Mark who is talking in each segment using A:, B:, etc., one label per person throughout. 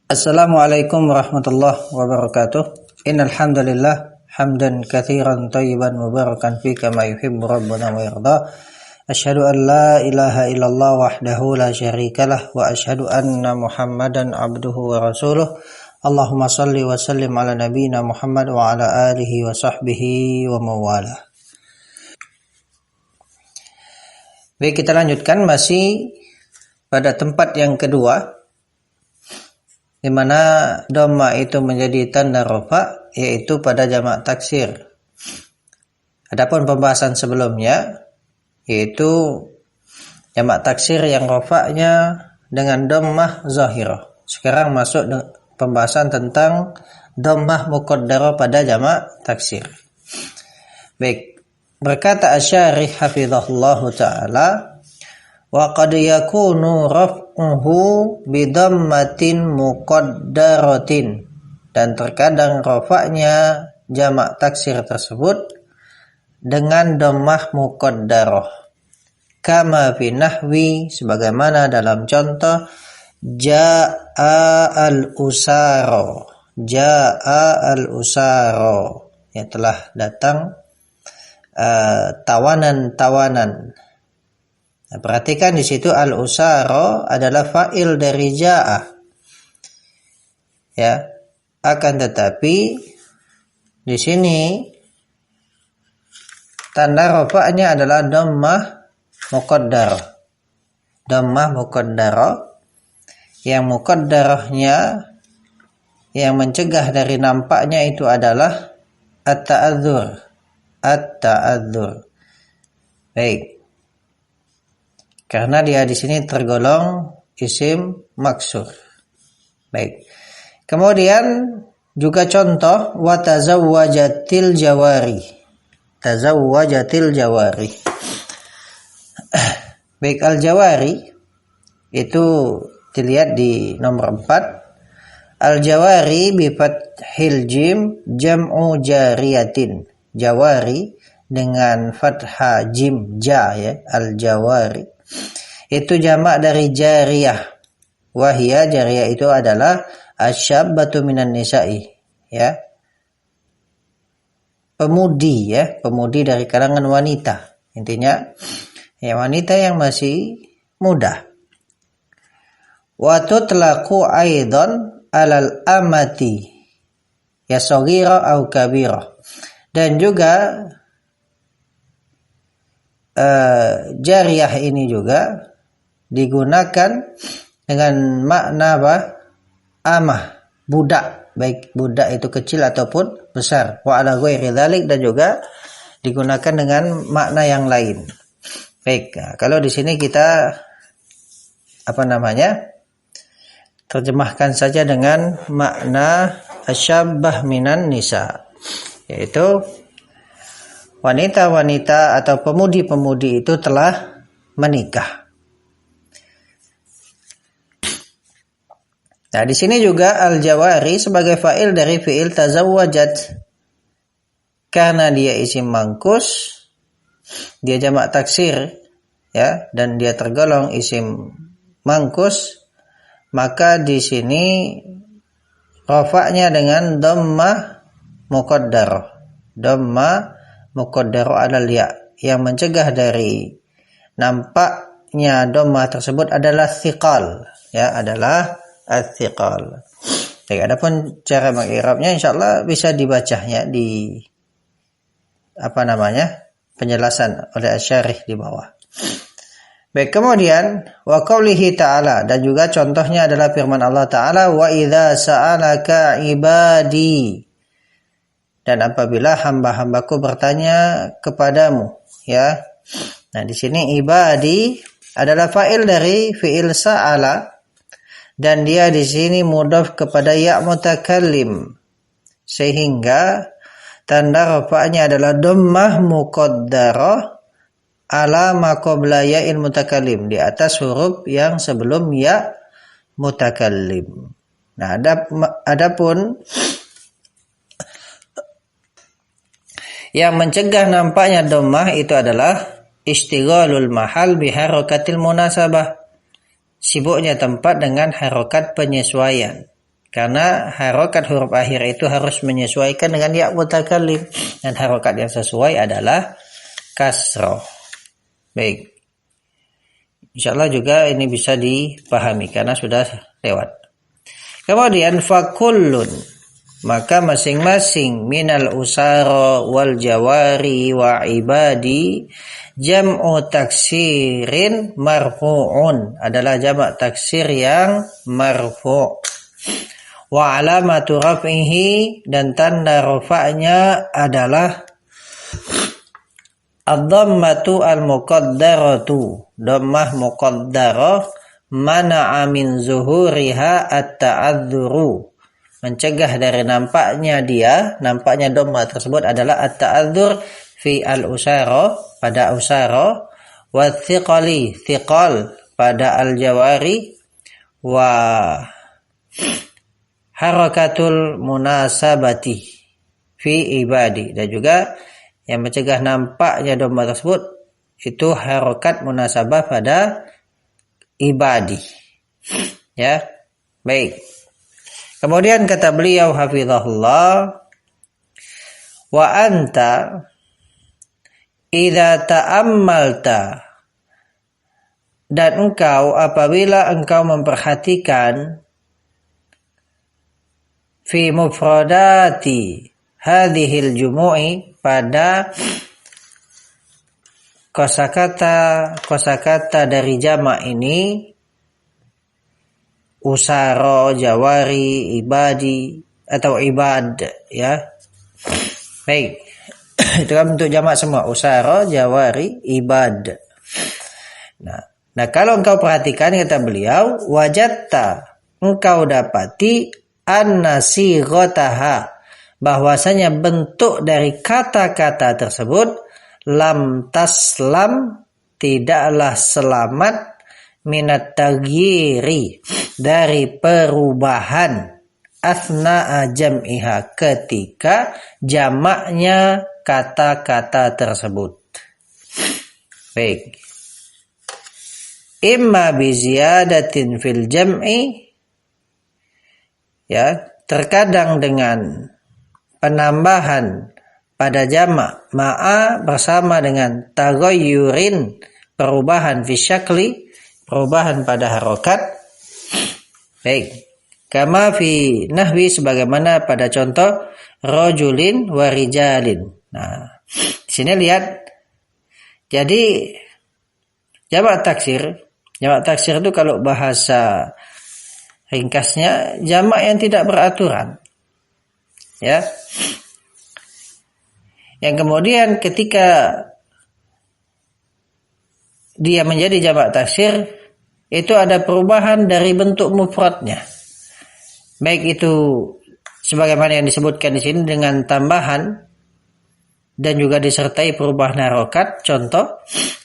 A: Assalamualaikum warahmatullahi wabarakatuh. Innal hamdalillah hamdan katsiran thayyiban mubarakan fi kama yuhibbu rabbuna wa yarda. Asyhadu an la ilaha illallah wahdahu la syarikalah wa asyhadu anna Muhammadan abduhu wa rasuluh. Allahumma shalli wa sallim ala nabiyyina Muhammad wa ala alihi wa sahbihi wa mawalah. Baik, kita lanjutkan masih pada tempat yang kedua, di mana dhamma itu menjadi tanda rafa, yaitu pada jamak taksir. Adapun pembahasan sebelumnya, yaitu jamak taksir yang rafa'nya dengan dhammah zahirah. Sekarang masuk pembahasan tentang dhammah muqaddarah pada jamak taksir. Baik, berkata Asy-Syarih hafizahullahu taala, wa qad yakunu raf'uhu bidhammatin muqaddaratin, dan terkadang rafa'nya jamak taksir tersebut dengan dhammah muqaddarah, kama fi nahwi, sebagaimana dalam contoh jaa al-usara, yang telah datang tawanan-tawanan. Nah, perhatikan di situ al-usara adalah fa'il dari ja'a. Ya. Akan tetapi di sini tanda rafa'nya adalah dhammah muqaddarah. Dhammah muqaddarah, yang muqaddarahnya yang mencegah dari nampaknya itu adalah at-ta'adzur. Baik. Karena dia di sini tergolong isim maksur. Baik. Kemudian juga contoh wa tazawwajatil jawari. Tazawwajatil jawari. Baik, al-jawari itu dilihat di nomor 4. Al-jawari bi fathil jim jam'u jariyatin. Jawari dengan fathah jim ja, ya, al-jawari. Itu jamak dari jariyah. Wahia, jariyah itu adalah asyabbatu minan nisa'i, ya. Pemudi, ya, pemudi dari kalangan wanita. Intinya ya wanita yang masih muda. Wa tutlaqu aidan alal amati ya saghira au kabira. Dan juga jariyah ini juga digunakan dengan makna apa? Amah, budak, baik budak itu kecil ataupun besar. Wa ala ghairi dzalik, dan juga digunakan dengan makna yang lain. Baik, nah, kalau di sini kita terjemahkan saja dengan makna asyabbah minan nisa, yaitu wanita-wanita atau pemudi-pemudi itu telah menikah. Nah, di sini juga al-jawari sebagai fa'il dari fi'il tazawwajat. Karena dia isim mangkus, dia jamak taksir, ya, dan dia tergolong isim mangkus, maka di sini rafa'nya dengan dhammah muqaddarah. Dhammah muqaddarah alal ya, yang mencegah dari nampaknya dhammah tersebut adalah thiqal, ya, adalah al-thiqal. Baik, adapun cara mengi'rabnya insyaallah bisa dibacanya di penjelasan oleh Asy-Syarih di bawah. Baik, kemudian wa qaulihi ta'ala, dan juga contohnya adalah firman Allah Ta'ala, wa idza sa'alaka ibadi, dan apabila hamba-hambaku bertanya kepadamu, ya. Nah, di sini ibadi adalah fa'il dari fi'il sa'ala, dan dia di sini mudhaf kepada ya mutakallim, sehingga tanda rafa'nya adalah dhammah muqaddarah ala ma qabla ya'il mutakallim, di atas huruf yang sebelum ya mutakallim. Nah, adapun yang mencegah nampaknya dhammah itu adalah istighalul mahal biharakatil munasabah, sibuknya tempat dengan harokat penyesuaian. Karena harokat huruf akhir itu harus menyesuaikan dengan ya mutakallim, dan harokat yang sesuai adalah kasroh. Baik. Insyaallah juga ini bisa dipahami karena sudah lewat. Kemudian fakullun, maka masing-masing minal usara wal jawari wa ibadi jam'u taksirin marfu'un, adalah jamak taksir yang marfu'. Wa alamatu raf'ihi, dan tanda rafa'nya adalah ad-dhammatu al-muqaddaratu, dhammah muqaddarah, mana'a min zuhuriha at-ta'adzuru, mencegah dari nampaknya dhammah tersebut adalah at-ta'adzur fi al-usara, pada usara, wa thiqali, thiqal pada al-jawari, wa harakatul munasabati fi ibadi, dan juga yang mencegah nampaknya dhammah tersebut itu harokat munasabah pada ibadi. Ya, baik. Kemudian kata beliau hafizahullah, wa anta idza ta'ammalta, dan engkau apabila engkau memperhatikan fi mufradati hadhil jumu'i, pada kosakata dari jamak ini, usara, jawari, ibadi atau ibad, ya. Baik. Itu kan bentuk jamak semua, usara, jawari, ibad. Nah, kalau engkau perhatikan kata beliau, wajatta, engkau dapati an-nasighataha, bahwasanya bentuk dari kata-kata tersebut lam taslam, tidaklah selamat, minat taghyiri, dari perubahan, asna'a jam'iha, ketika jamaknya kata-kata tersebut. Baik. Imma bi ziyadatin fil jam'i, ya, terkadang dengan penambahan pada jamak, ma'a bersama dengan taghayyurin, perubahan fi syakli, perubahan pada harokat. Baik. Kama fi nahwi, sebagaimana pada contoh rajulin wa rijalin. Nah, di sini lihat. Jadi jamak taksir itu kalau bahasa ringkasnya jamak yang tidak beraturan. Ya. Yang kemudian ketika dia menjadi jamak taksir, itu ada perubahan dari bentuk mufradnya. Baik itu sebagaimana yang disebutkan di sini dengan tambahan dan juga disertai perubahan harokat. Contoh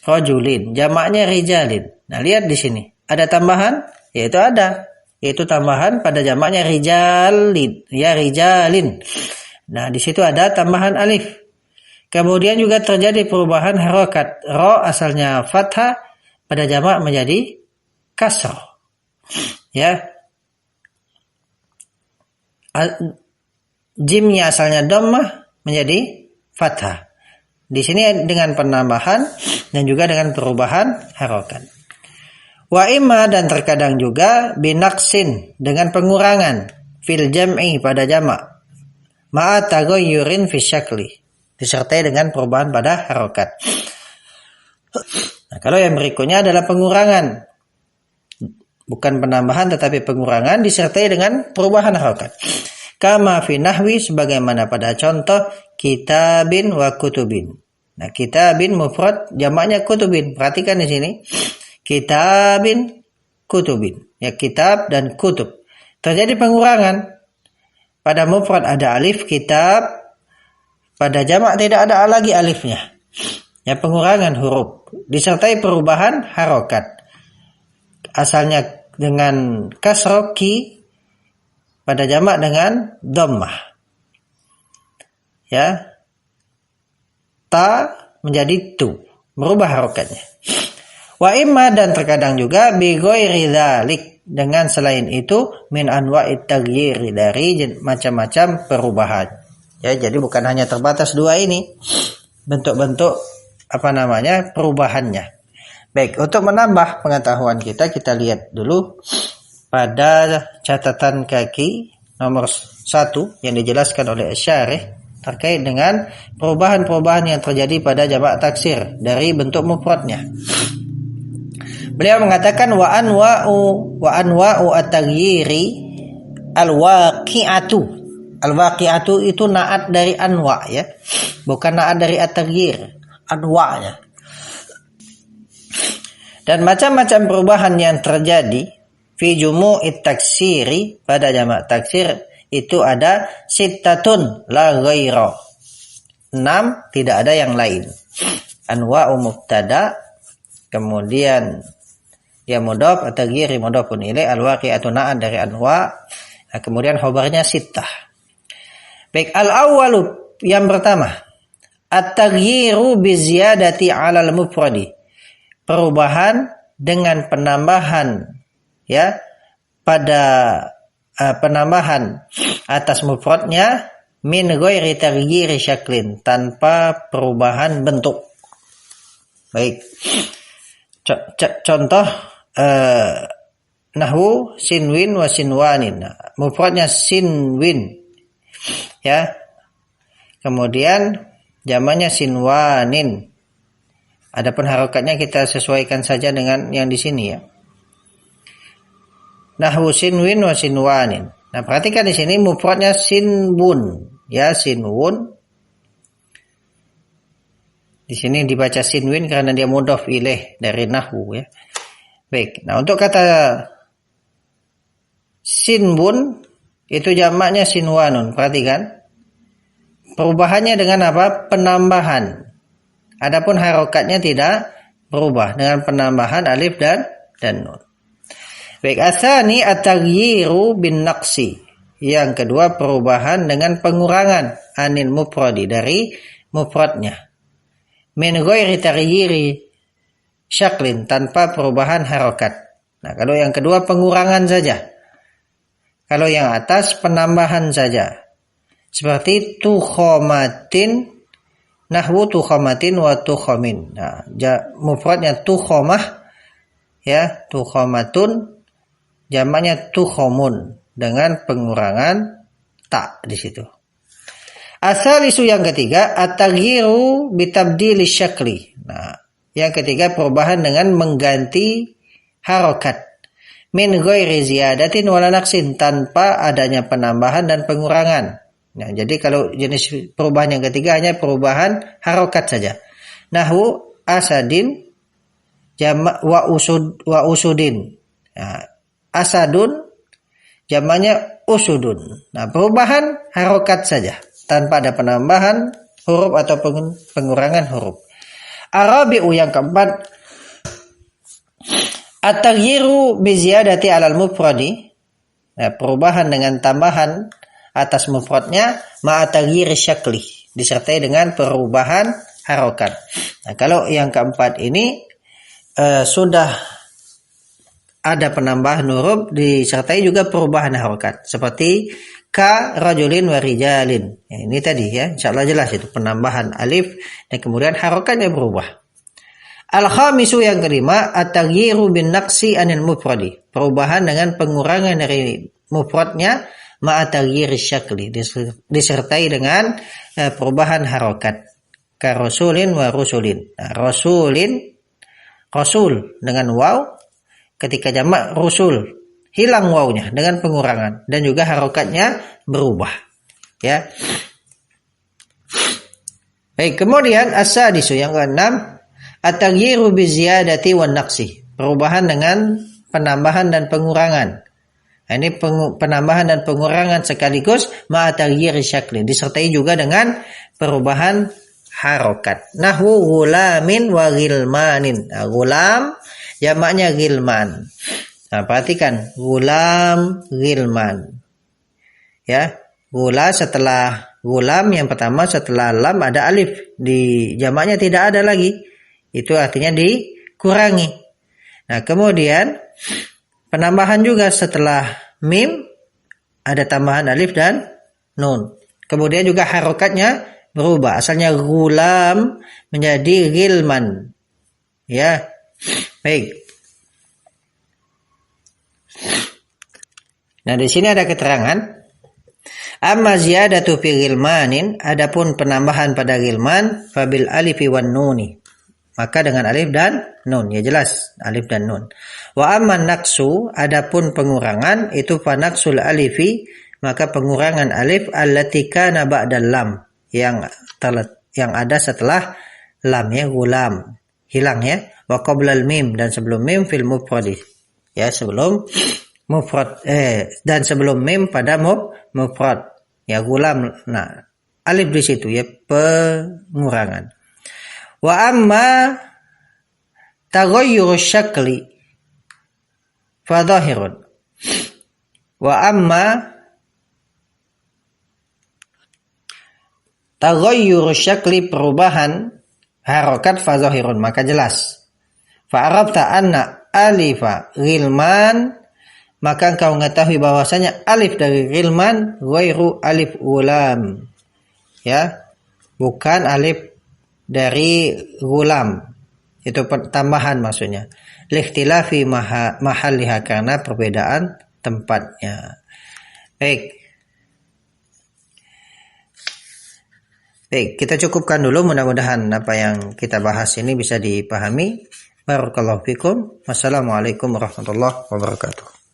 A: rajulin, jamaknya rijalin. Nah, lihat di sini ada tambahan, yaitu tambahan pada jamaknya rijalin, ya, rijalin. Nah, di situ ada tambahan alif. Kemudian juga terjadi perubahan harokat. Ro asalnya fathah, pada jamak menjadi kasrah. Ya. Jimnya asalnya dhammah menjadi fathah. Di sini dengan penambahan dan juga dengan perubahan harokat. Wa imma, dan terkadang juga binaqsin, dengan pengurangan, fil jam'i, pada jamak, ma'a taghayyurin fi syakli, disertai dengan perubahan pada harokat. Nah, kalau yang berikutnya adalah pengurangan, bukan penambahan tetapi pengurangan disertai dengan perubahan harokat. Kama fi nahwi, sebagaimana pada contoh kitabin wa kutubin. Nah, kitabin mufrad, jamaknya kutubin. Perhatikan di sini. Kitabin, kutubin. Ya, kitab dan kutub. Terjadi pengurangan. Pada mufrad ada alif, kitab. Pada jamak tidak ada lagi alifnya. Ya, pengurangan huruf. Disertai perubahan harokat. Asalnya dengan kasroh, ki. Pada jamak dengan dhammah. Ya. Ta menjadi tu. Merubah harokatnya. Wa imma, dan terkadang juga bi ghairi dzalik, dengan selain itu min anwa'it taghyir, dari macam-macam perubahan. Ya, jadi bukan hanya terbatas dua ini bentuk-bentuk perubahannya. Baik, untuk menambah pengetahuan kita lihat dulu pada catatan kaki nomor 1 yang dijelaskan oleh Syarih terkait dengan perubahan-perubahan yang terjadi pada jamak taksir dari bentuk mufradnya. Beliau mengatakan wa anwa'u at-taghyiri al-waqi'atu. Al-waqi'atu itu naat dari anwa, ya. Bukan naat dari at-taghyir, anwa'nya. Dan macam-macam perubahan yang terjadi fi jumu'it taksiri, pada jamak taksir itu ada sittatun la ghaira. 6, tidak ada yang lain. Anwa'u mubtada, kemudian ya mudhaf atau ghairi mudhafun ilaih, al-waqi'atu na'an dari anwa, kemudian khabarnya sittah. Baik, al-awwalu, yang pertama, at-taghyiru bi ziyadati 'alal mufradi. Perubahan dengan penambahan, ya, pada penambahan atas mufradnya min ghairi taghyiri syaklin, tanpa perubahan bentuk. Baik. Contoh nahwu sinwin wa sinwanin. Mufradnya sinwin, ya. Kemudian jamaknya sinwanin. Adapun harokatnya kita sesuaikan saja dengan yang di sini, ya. Nahwu sinwin wa sinwanin. Nah, perhatikan di sini mufradnya sinwun, ya, sinwun. Di sini dibaca sinwin karena dia mudhaf ilaih dari nahwu, ya. Baik. Nah, untuk kata sinwun itu jamaknya sinwanun. Perhatikan. Perubahannya dengan apa? Penambahan. Adapun harokatnya tidak berubah dengan penambahan alif dan nun. Baik, atsani at-taghyiru bin naqsi. Yang kedua, perubahan dengan pengurangan anil mufradi, dari mufradnya. Min ghairi taghyiri syaklin, tanpa perubahan harokat. Nah, kalau yang kedua pengurangan saja. Kalau yang atas penambahan saja. Seperti tukhomatin, nahwu tukhomatin wa tukhomin. Nah, mufradnya tukhomah, ya, tukhomatun, jamaknya tukhomun, dengan pengurangan tak di situ. Asal isu yang ketiga, at-taghyiru bitabdili syakli. Nah, yang ketiga perubahan dengan mengganti harokat. Min ghairi ziyadatin wala naqsin, tanpa adanya penambahan dan pengurangan. Nah, jadi kalau jenis perubahan yang ketiga hanya perubahan harokat saja. Nahwu asadin jamak wa usudin. Nah, asadun jamaknya usudun. Nah, perubahan harokat saja tanpa ada penambahan huruf atau pengurangan huruf. Arabi'u yang keempat, at-taghyiru bi ziyadati 'alal mufradi. Nah, perubahan dengan tambahan atas mufradnya ma'a taghyiri syakli, disertai dengan perubahan harokat. Nah, kalau yang keempat ini sudah ada penambahan huruf disertai juga perubahan harokat, seperti ka rajulin wa rijalin. Ya, ini tadi, ya, insyaallah jelas itu penambahan alif dan kemudian harokatnya berubah. Al-khamisu yang kelima, at-taghyiru bin naqsi anil mufradi. Perubahan dengan pengurangan dari mufradnya ma'a taghyiri syakli, disertai dengan perubahan harokat. Ka rasulin wa rusulin. Nah, rasul dengan waw, ketika jamak rusul hilang wawnya dengan pengurangan dan juga harokatnya berubah, ya. Baik, kemudian as-sadisu yang keenam, at-taghyiru bi ziyadati wan naqsi. Perubahan dengan penambahan dan pengurangan. Nah, ini penambahan dan pengurangan sekaligus ma'a taghyiri syakli, disertai juga dengan perubahan harokat. Nahwu gulamin wa ghilmanin. Nah, gulam jamaknya ghilman. Nah, perhatikan gulam, ghilman. Ya, gula setelah gulam yang pertama setelah lam ada alif, di jamaknya tidak ada lagi. Itu artinya dikurangi. Nah, kemudian Penambahan juga setelah mim ada tambahan alif dan nun. Kemudian juga harokatnya berubah. Asalnya gulam menjadi gilman. Ya. Baik. Nah, di sini ada keterangan. Amma ziyadatu fi gilmanin, adapun penambahan pada gilman fabil alifi wan nuni. Maka dengan alif dan nun, ya jelas alif dan nun. Wa amma naqsu, adapun pengurangan itu fa naqsul alifi, maka pengurangan alif allati kana ba'dal lam, yang ada setelah lam, ya, gulam, hilang, ya. Wa qablal mim, dan sebelum mim fil mufradi, ya, sebelum mufrad dan sebelum mim pada mufrad, ya, gulam. Nah, alif di situ, ya, pengurangan. Wa amma taghayyur syakli fa dhahirun. Wa amma taghayyur syakli, perubahan harokat, fa dhahirun, maka jelas. Fa arabta anna alifa ghilman, maka engkau mengetahui bahwasanya alif dari ghilman ghairu alif ulam, ya, bukan alif dari gulam, itu tambahan maksudnya. Likhtilafi mahalliha, karena perbedaan tempatnya. Baik, kita cukupkan dulu. Mudah-mudahan apa yang kita bahas ini bisa dipahami. Barakallahu fikum. Wassalamualaikum warahmatullahi wabarakatuh.